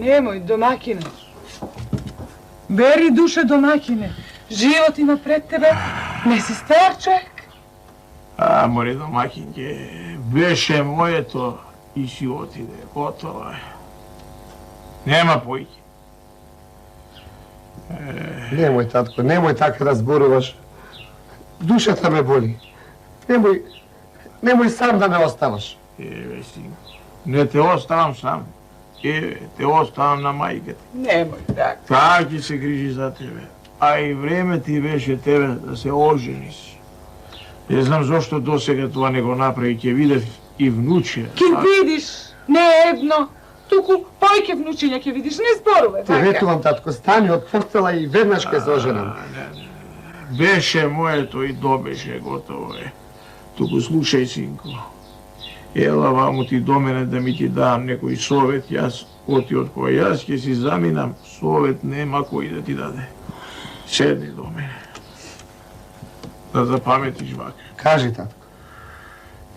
Немој, домакине. Бери душа, домакине. Живот има пред тебе. Не си стар човек. Море, домакинке, беше моето и си отиде. Готово е. Нема појќе. Немој, татко, немој така да зборуваш. Душата ме боли. Немој сам да ме оставаш. Еве, синко, не те оставам сам. Еве, те оставам на мајката. Немој така. Таа ќе се грижи за тебе. А и време ти беше тебе да се ожениш. Не знам зошто досега тоа не го направи, ќе видев и внуче. Ке видиш, не едно. Туку појќе внучиња ќе видиш, не зборуве, Те ветувам, татко, стани од постела и веднаш ке се оженам. Беше моето и добеше, готово е. Туку слушај, синко. Ела ваму ти до мене да ми ти дам некој совет, јас оти од кој јас ќе си заминам, совет нема кој да ти даде. Седни до мене. Да запаметиш вака. Кажи, татко.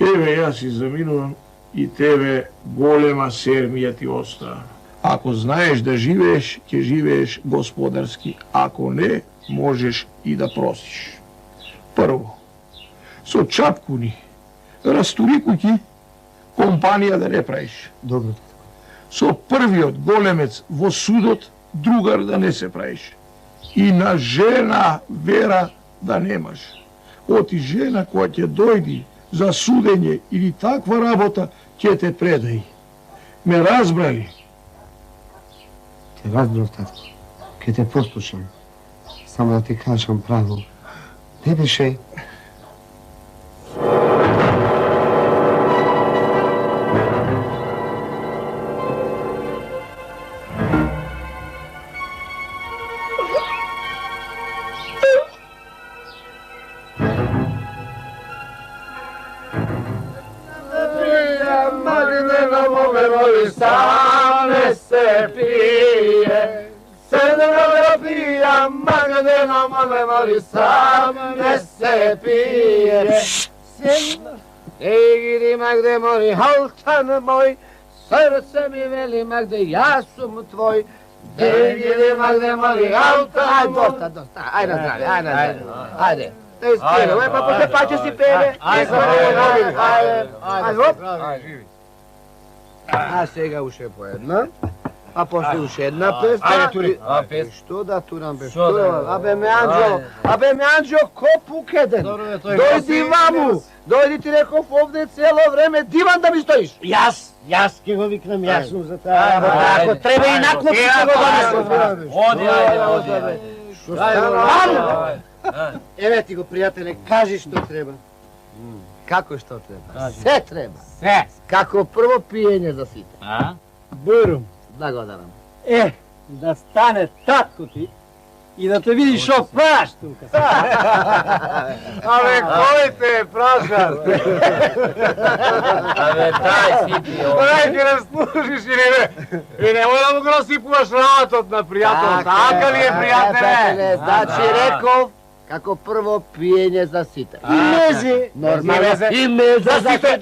Еве, јас си заминувам и тебе голема сермија ти остава. Ако знаеш да живееш, ќе живееш господарски. Ако не, можеш и да просиш. Прво, со чапкуни, растури куќи, компанија да не правиш. Добро, татко. Со првиот големец во судот, другар да не се правиш. И на жена вера да немаш. Оти жена која ќе дојди за судење или таква работа, ќе те предај. Ме разбрали? Те разбрав, татко. Ке те послушам. Само да ти кажам право. Не беше... Егири, Магде, мори, халтан мој, срце ми вели, Магде, јас сум твој. Егири, Магде, мори, халтан мој. Доста, ајде на здраве, ајде на здраве. Ајде. Да испева, па после паче си певе. Ајде, а сега уште по една. А после уште една певка. Ајде, тури. Што да турам, бе, што? Абе, ме Анđо, ко пукеден? Дојди ваму. Дојди, ти реков овде цело време, диван да ми стоиш. Јас ќе го викнам, јас сум за таа. Ако треба и наклопи ќе го донесам. Оди, ајде. Што стана? Еве ти го, пријателе, кажи што треба. Како што треба? Се треба. Се. Како прво пиење за сите. Бурум. Благодарам. Да стане татко ти и да те видиш шо праш тука. Абе, кој те е прашал? Абе, дај си ти ovo. Дај ти не служиш или не? И немој да му го насипуваш работот на пријател. Така ли е, пријателе? Значи реков, како прво пиење за сите. И мезе. Нормално. И мезе за сите.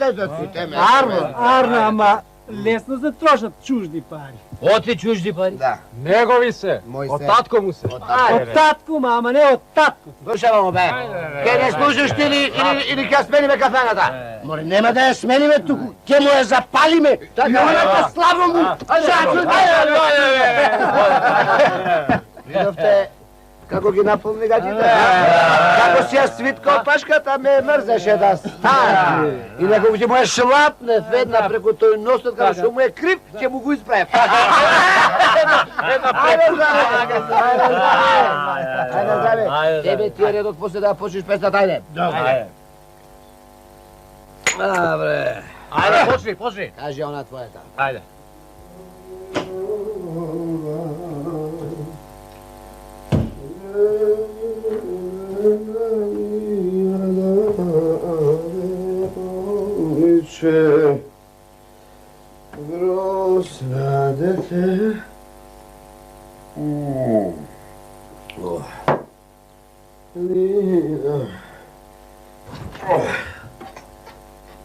Арна, ама лесно се трошат чужди пари. Оти чужди пари? Да. Негови се. Од татко му се. Од татко, ама не од татко. Слушамо, бе. Ке не служиш ти или ке смениме кафената? Море, нема да ја смениме туку. Ке му ја запалиме. Јоната славо му. Видовте како ги наполни гадите? Како си ја свитка од пашката, ме мрзеше да стане. И некој ќе му ја шлапне ведна преку тој носот, како што му е крив, ќе му го исправе. Ајде, здраве. Тебе ти е редот после да почнеш песната, ајде. Ајде. Добре. Ајде, почни. Кажи она твојата. Ајде. Личе грозна дете.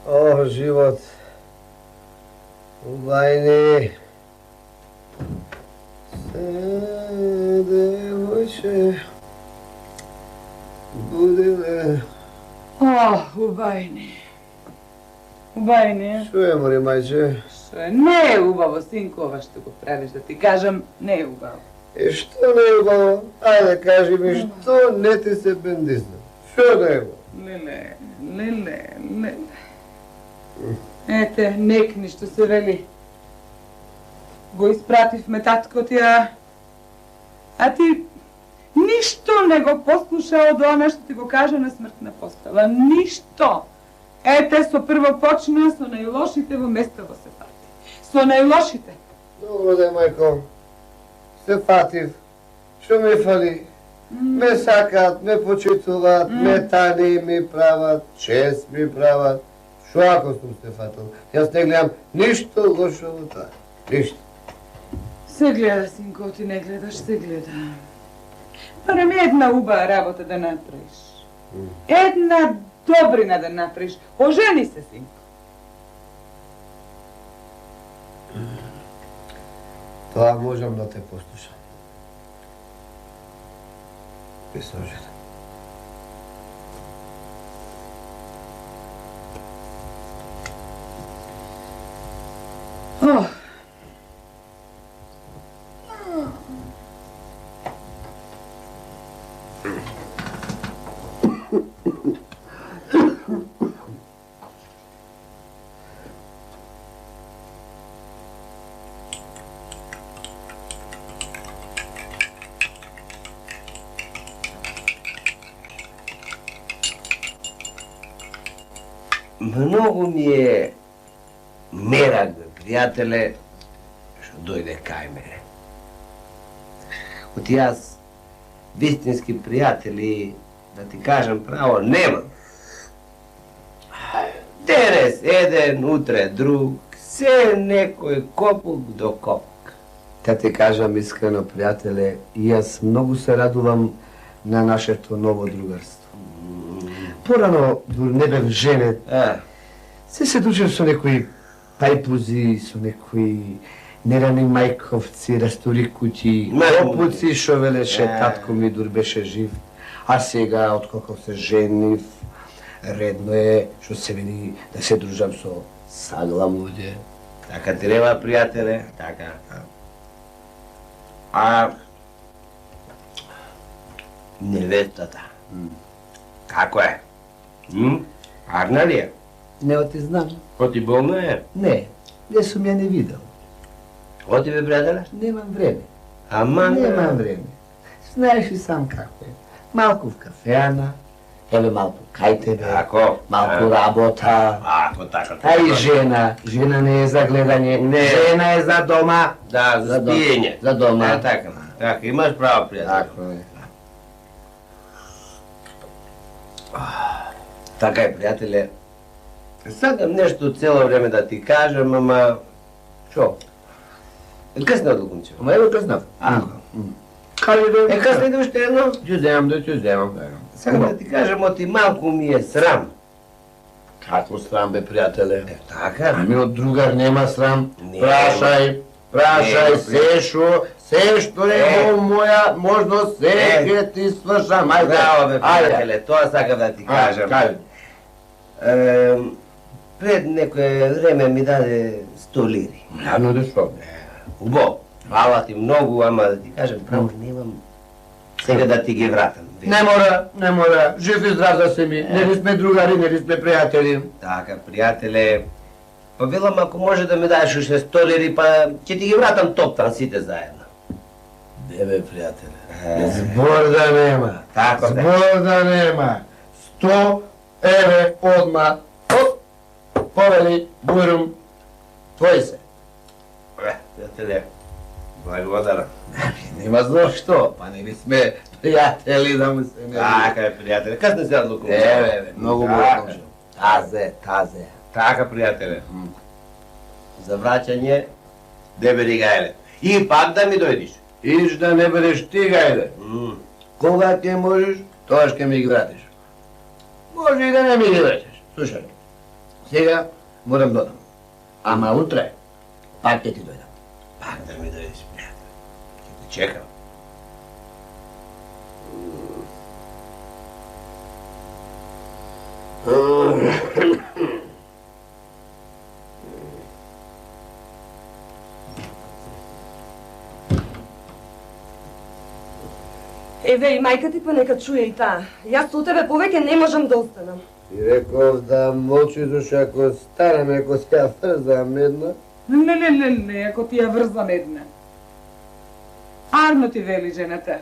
О, живот. Убајни. Се девојче. Будиле. О, убајни. Убајни. Што е, мори мајче? Што е? Не е убаво, синко, ова што го правиш, да ти кажам, не е убаво. И што не е убаво? Ајде, кажи ми, што не ти се бендизна? Што не е убаво? Леле. Ете, некни што се вели. Го испративме татко ти, а ти ништо не го послуша од она што ти го кажа на смртна постава. Ништо. Ете, со прво почна со најлошите во местово се фати. Со најлошите. Добро да, мајко. Се фатив. Што ми фали? Ме сакаат, ме почитуваат, ме тани ми прават, чест ми прават. Што ако сум се фатил? Јас не гледам ништо лошо во тоа. Ништо. Се гледа, синко, ти не гледаш, се гледа. Барем една убава работа да направиш. Една добрина да направиш. Ожени се, синко. Тоа можам да те послушам. Би се оженам. Ох. Многу ми е мерак, пријателе, што дојде кај мене. Оти јас вистински пријатели, да ти кажам право, немам. Денес еден, утре друг, се некој копук до копук. Да ти кажам искрено, пријателе, и јас многу се радувам на нашето ново другарство. Порано, дори не бев женет, се дучев со некои пајпузи, со некои нерани мајковци, растори куќи, копуци, шо велеше татко ми дур беше жив. А сега, откако се женив, редно е, што се вели, да се дружам со саглам луѓе. Така треба, пријателе, така. А невестата, како е? Арна ли е? Не оти знам. Оти болна е? Не сум ја не видел. Оти бе, пријателе? Немам време. Ама немам време. Знаеш и сам како е. Малку в кафеана, еве малку кај тебе, малку работа. Така. А и жена не е за гледање, жена е за дома. Да, за спиење. За дома. Така, имаш право, пријателе. Така е, пријателе. Сакам нешто цело време да ти кажам, ама... Шо? Късна одлукунче. Ама ево къснав. Кај да... късна иде уште едно? Ќе земам. Сакам да ти кажам, оти малку ми е срам. Како срам, бе, пријателе? Така. Ами од другар нема срам. Прашај, се што е моја можност, се ќе ти свршам. Ајде. Браво, бе, пријателе, тоа сакам да ти кажам. Пред некое време ми даде 100 лири. Јавно да што? Убаво. Фала ти многу, ама да ти кажам, право немам сега да ти ги вратам. Не мора. Жив и здрав да се ми. Нели сме другари, нели сме пријатели. Така, пријателе. Па велам, ако може да ми даеш уште 100 лири, па ќе ти ги вратам топтан сите заедно. Бе, пријателе. Збор да нема. Така, збор да нема. 100 еве одма. Повели, бујрум, твој се. Пријателе, благодарам. Нема зашто, па нели сме пријатели да му се не... Така е, пријателе, кај сте се одлукували? Еве, многу благодарам. Тазе. Така, пријателе. За враќање, де бери гајле. И пак да ми дојдиш. Иш да не береш ти гајле. Кога ќе можеш, Тоа ќе ми ги вратиш. Може и да не ми ги вратиш. Слушај, сега морам да одам. Ама утре пак ќе ти дојдам. Пак да ми дојдеш, пријател. Ќе те чекам. Еве и мајка ти па нека чуе и таа. Јас со тебе повеќе не можам да останам. Ти реков да молчи, зашто ако станеме, ако се ја врзам една. Не, ако ти ја врзам една. Арно ти вели жената.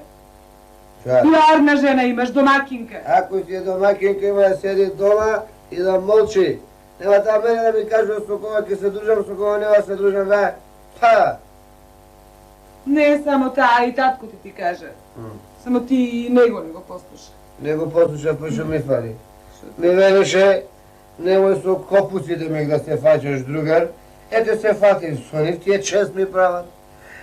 Ча? Ти арна жена имаш, домакинка. Ако си е домакинка, има да седи дома и да молчи. Нема да мене да ми кажува со кога ќе се дружам, со кога нема се дружам, бе. Па! Не е само таа, и татко ти кажа. Само ти него не го послуша. Не го послуша, па шо ми фали. Ми велеше, немој со копуците мек да се фаќаш, другар. Ете се фати со нив, тие чест ми прават.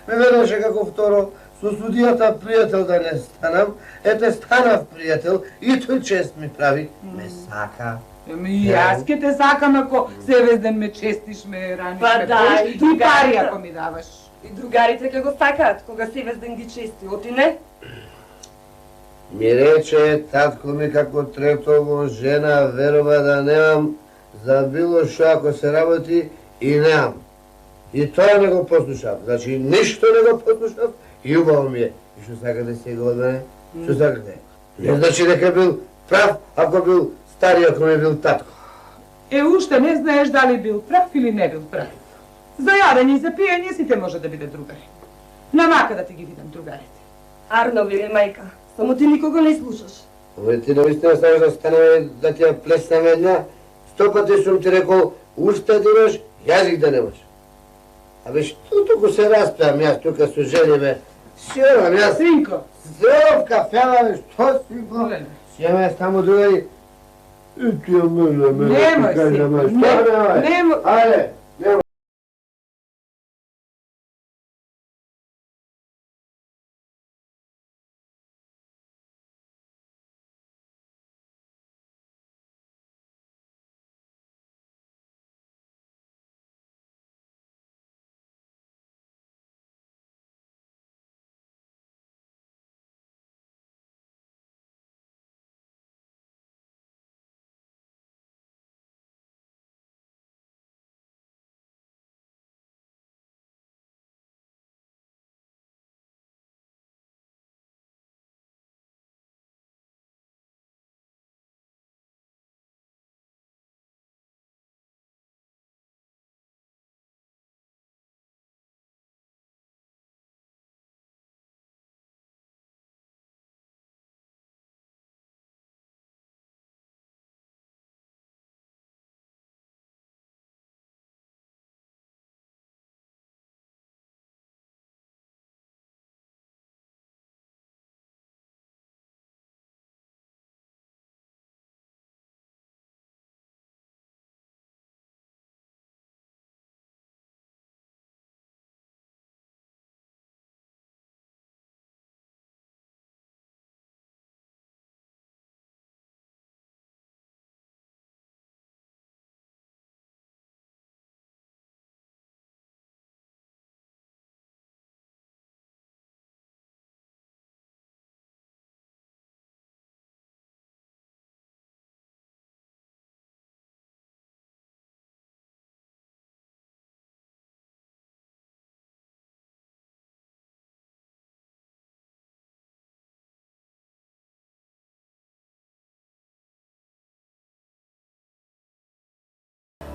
Ми велеше како второ, со судијата пријател да не станам. Ете станав пријател и тој чест ми прави. Ме сака. Еми, јас ке те сакам ако се ден ме честиш, ме раниш, Па ме да, поиш, и и пари другарите. ако ми даваш. И другарите ќе го сакаат, кога се везден ги чести, оти не? Ми рече татко ми како третово жена верува да немам за било што ако се работи и немам. И тоа не го послушав. Значи ништо не го послушав и убаво ми е. И што сакате сега од мене? Што сакате? Не значи дека бил прав, ако бил стари, ако ми бил татко. Уште не знаеш дали бил прав или не бил прав. За јадење и за пиење сите може да биде другари. Намака да ти ги видам другарите. Арно, вели мајка, само ти никого не слушаш. Ама ти наистина сакаш да станеме да ти ја плеснеме една? 100 пати сум ти рекол, уста да имаш, јазик да немаш. Абе што туку се распеам јас тука со жениме? Сјорам јас. Синко, Здраво в кафела, бе, што синко? Сјеме само другари. И ти ја мене, Немој, кажа, синко, ме, што немој? немој. Ајде, немој.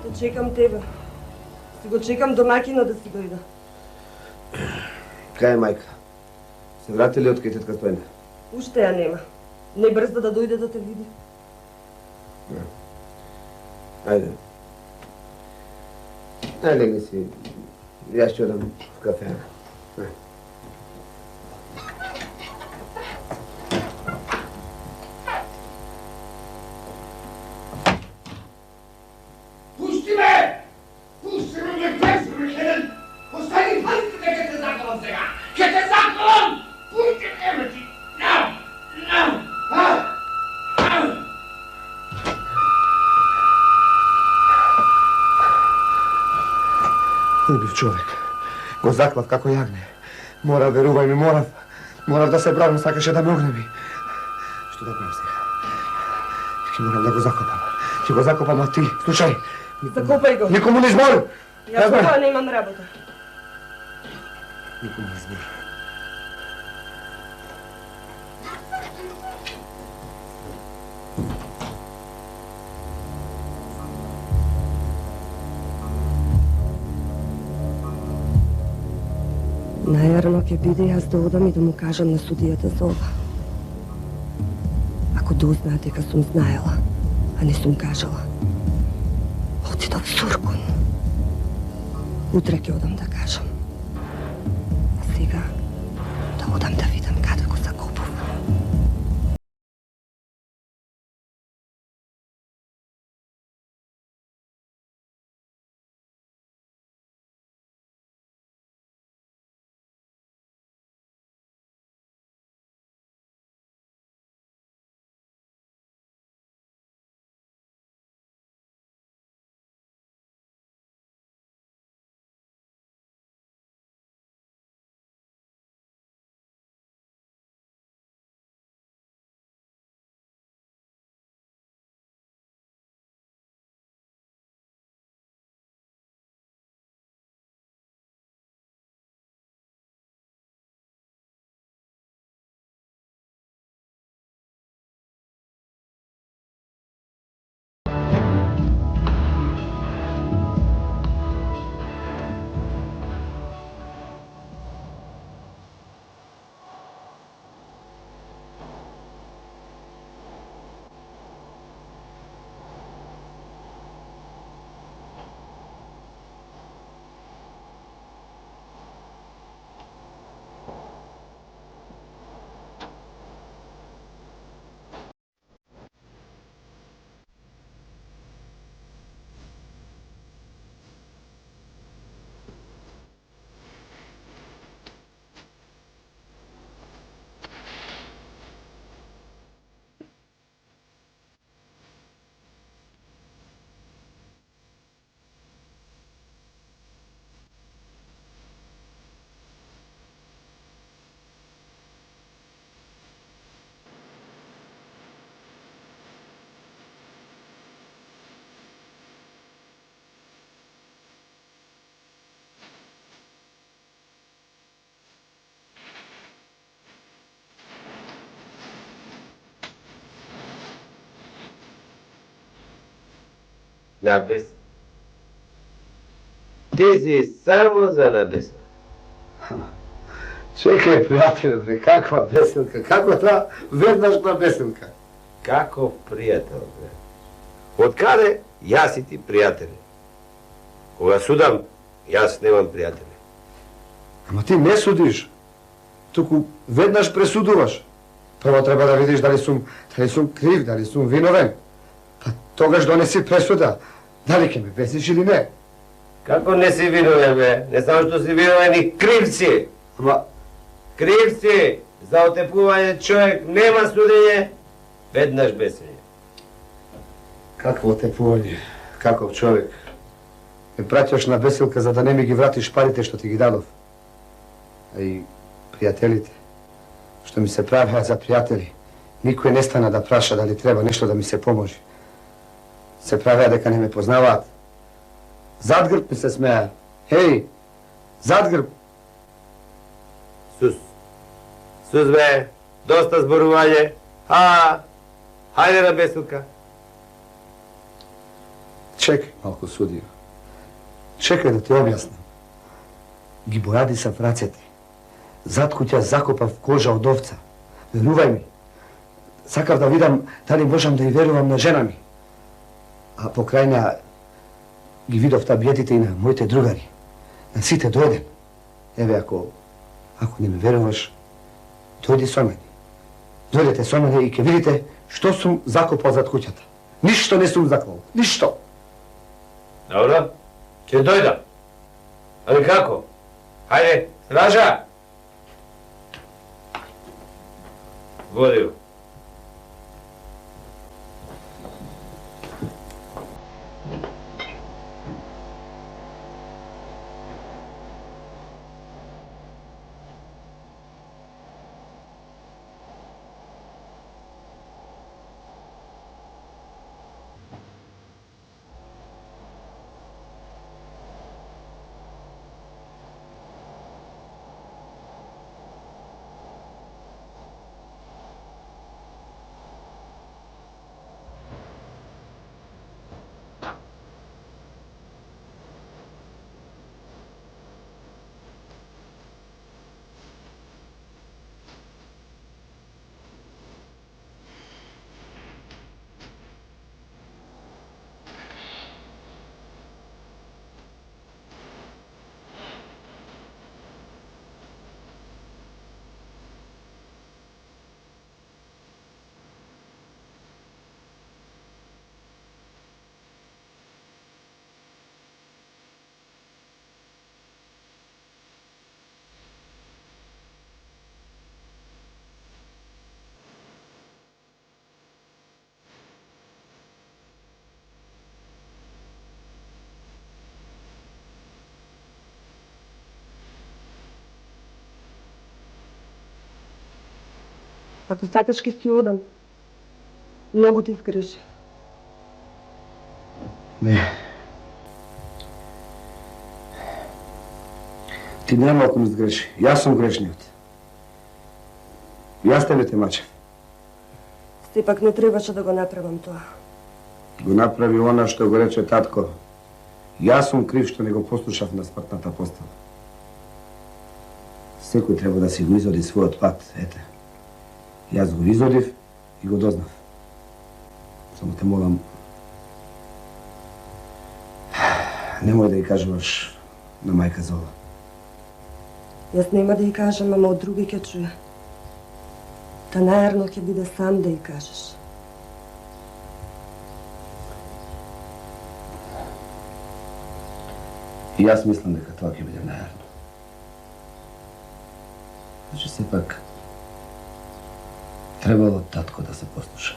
Те чекам тебе. Си го чекам домакина да си дојда. Кај е мајка? Се врати ли од кај тетка Стојна? Уште ја нема. Не брза да дојде да те види. Ајде. Ајде, легни си. Јас ќе одам в кафе. Пусти ме! Пусти ме, ме песни ме, Хелен! Остани пазите дека те заколам сега! Ке те заколам! Пусти ме, ти! No! убив човек. Го заклав како јагне. Морав, верувај ми, морав да се бранам, сакаше да ме огнеби. Што да правам сега? Ќе морам да го закопам. Ќе го закопам, а ти, слушај. Закопај го. Никому не избори. Јас со тоа не имам работа. Никому не избори. Најарно ќе биде јас да одам и да му кажам на судијата за ова. Ако дознаат дека сум знаела, а не сум кажала, отидов Суркун. Утре ќе одам да кажам. А сега да одам да видам каде го закопувам. Набес. Ти си само за набеса. Чекај, пријател, бре, каква беселка, каква таа веднашна беселка. Каков пријател, бре. Од каде јас и ти пријатели? Кога судам, јас немам пријатели. Ама ти не судиш, туку веднаш пресудуваш. Прво треба да видиш дали сум крив, дали сум виновен. Па тогаш донеси пресуда, дали ќе ме бесиш или не. Како не си виновен, бе? Не само што си виновен и крив си. Ама Крив си за отепување човек, нема судење, веднаш бесење. какво отепување, каков човек. Ме праќаш на беселка за да не ми ги вратиш парите што ти ги дадов. А и пријателите, што ми се правеа за пријатели, никој не стана да праша дали треба нешто да ми се поможи. Се правеа дека не ме познаваат. Зад грб ми се смеа. Хеј, зад грб. Сус, бе, доста зборување. Хајде на беселка. Чекај малку, судија. Чекај да ти објаснам. Ги бојади са в рацете. Зад куќа закопав кожа од овца. Верувај ми. Сакав да видам дали можам да ја верувам на жена ми. А покрај неа ги видов табиетите и на моите другари. На сите до еден. Еве, ако не ме веруваш, дојди со мене. Дојдете со мене и ќе видите што сум закопал зад куќата. Ништо не сум заклал. Ништо. Добро, ќе дојдам. Али како? Хајде, стража! Води го. Ако сакаш ке си одам. Многу ти сгреши. Не. Ти немалку ми сгреши. Јас сум грешниот. Јас тебе те мачев. Сепак не требаше да го направам тоа. Го направи она што го рече татко. Јас сум крив што не го послушав на смртната постава. Секој треба да си го изоди својот пат, ете. Јас го изодив и го дознав. Само те молам, немој да ја кажуваш на мајка Зола. Јас нема да ја кажам, ама од други ќе чуја. Та најарно ќе биде сам да ја кажеш. И јас мислам дека тоа ќе биде најарно. Значи сепак требало татко да се послуша.